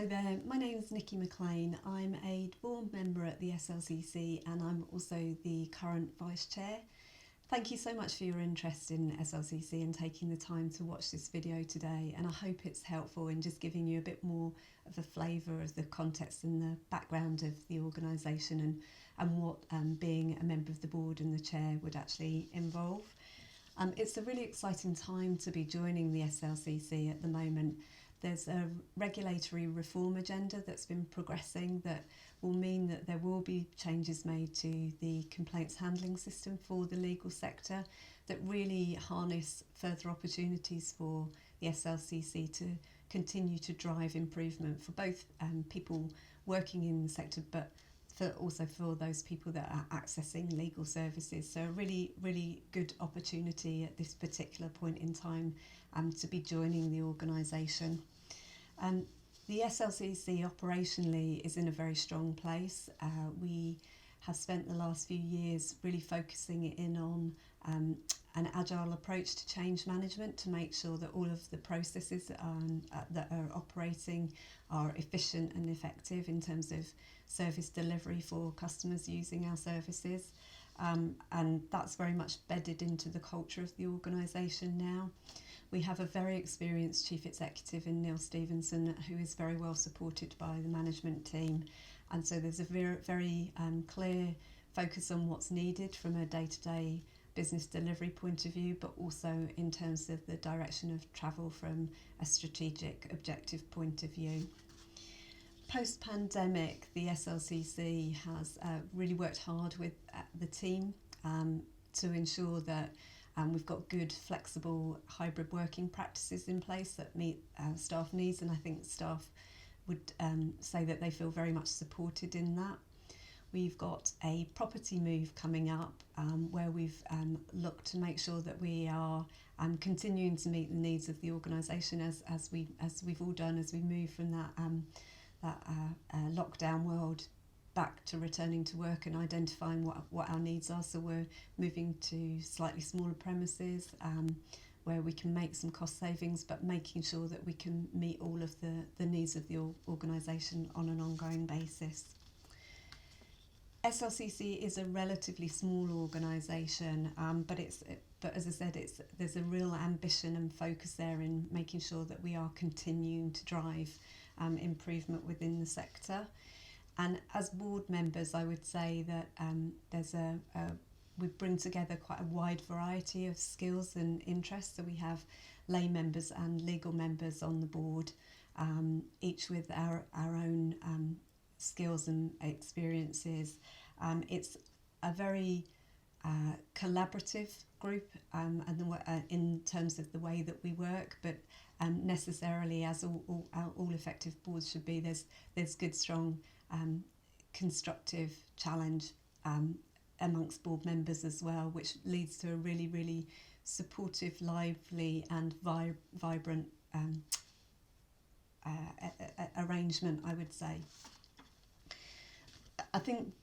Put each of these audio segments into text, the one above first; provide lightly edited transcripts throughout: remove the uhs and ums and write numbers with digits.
Hello there, my name is Niki Maclean. I'm a board member at the SLCC and I'm also the current Vice Chair. Thank you so much for your interest in SLCC and taking the time to watch this video today, and I hope it's helpful in just giving you a bit more of a flavour of the context and the background of the organisation and what being a member of the board and the chair would actually involve. It's a really exciting time to be joining the SLCC at the moment. There's a regulatory reform agenda that's been progressing that will mean that there will be changes made to the complaints handling system for the legal sector that really harness further opportunities for the SLCC to continue to drive improvement for both people working in the sector, but also for those people that are accessing legal services. So a really good opportunity at this particular point in time to be joining the organisation. The SLCC operationally is in a very strong place. We have spent the last few years really focusing in on an agile approach to change management to make sure that all of the processes that are operating are efficient and effective in terms of service delivery for customers using our services. And that's very much bedded into the culture of the organisation now. We have a very experienced Chief Executive in Neil Stevenson who is very well supported by the management team, and so there's a very clear focus on what's needed from a day-to-day business delivery point of view, but also in terms of the direction of travel from a strategic objective point of view. Post-pandemic, the SLCC has really worked hard with the team to ensure that we've got good, flexible, hybrid working practices in place that meet staff needs, and I think staff would say that they feel very much supported in that. We've got a property move coming up where we've looked to make sure that we are continuing to meet the needs of the organisation as we've all done as we move from that lockdown world back to returning to work and identifying what our needs are. So we're moving to slightly smaller premises where we can make some cost savings, but making sure that we can meet all of the needs of the organisation on an ongoing basis. SLCC is a relatively small organisation, but as I said, there's a real ambition and focus there in making sure that we are continuing to drive improvement within the sector. And as board members, I would say that we bring together quite a wide variety of skills and interests. So we have lay members and legal members on the board, each with our own skills and experiences. It's a very collaborative group and in terms of the way that we work, but necessarily, as all effective boards should be, there's good, strong constructive challenge amongst board members as well, which leads to a really supportive, lively and vibrant arrangement, I would say. I think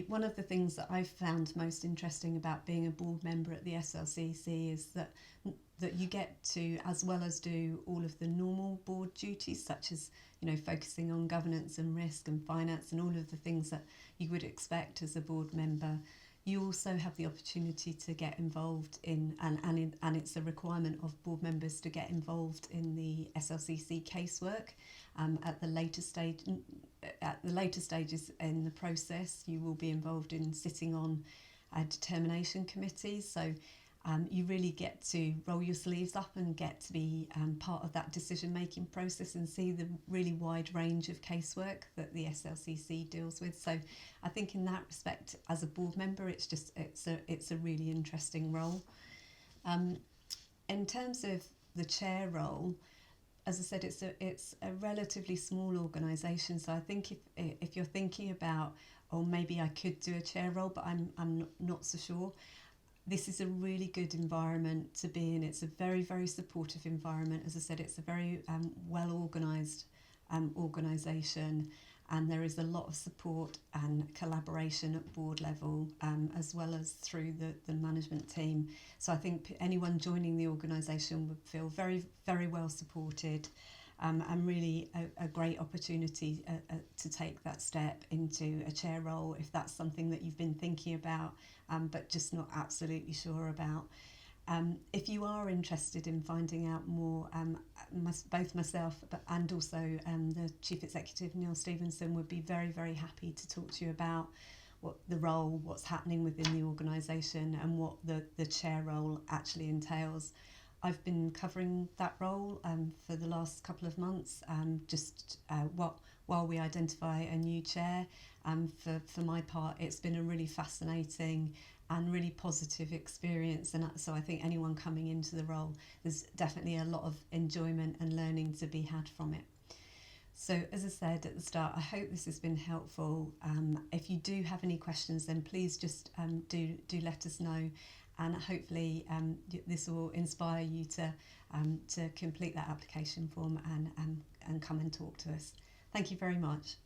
one of the things that I've found most interesting about being a board member at the SLCC is that you get to, as well as do all of the normal board duties, such as focusing on governance and risk and finance and all of the things that you would expect as a board member, you also have the opportunity to get involved in, and it's a requirement of board members to get involved in the SLCC casework. At the later stages in the process, you will be involved in sitting on determination committees. So you really get to roll your sleeves up and get to be part of that decision-making process and see the really wide range of casework that the SLCC deals with. So I think in that respect, as a board member, it's a really interesting role. In terms of the chair role, as I said, it's a relatively small organisation. So I think if you're thinking about, oh, maybe I could do a chair role, but I'm not so sure, this is a really good environment to be in. It's a very supportive environment. As I said, it's a very well organised organisation, and there is a lot of support and collaboration at board level, as well as through the management team. So I think anyone joining the organisation would feel very well supported, and really a great opportunity to take that step into a chair role if that's something that you've been thinking about but just not absolutely sure about. If you are interested in finding out more, both myself and also the Chief Executive, Neil Stevenson, would be very, very happy to talk to you about what the role, what's happening within the organisation and what the chair role actually entails. I've been covering that role for the last couple of months, while we identify a new chair. For my part, it's been a really fascinating and really positive experience, and so I think anyone coming into the role, there's definitely a lot of enjoyment and learning to be had from it. So as I said at the start, I hope this has been helpful. If you do have any questions, then please just do let us know, and hopefully this will inspire you to complete that application form and come and talk to us. Thank you very much.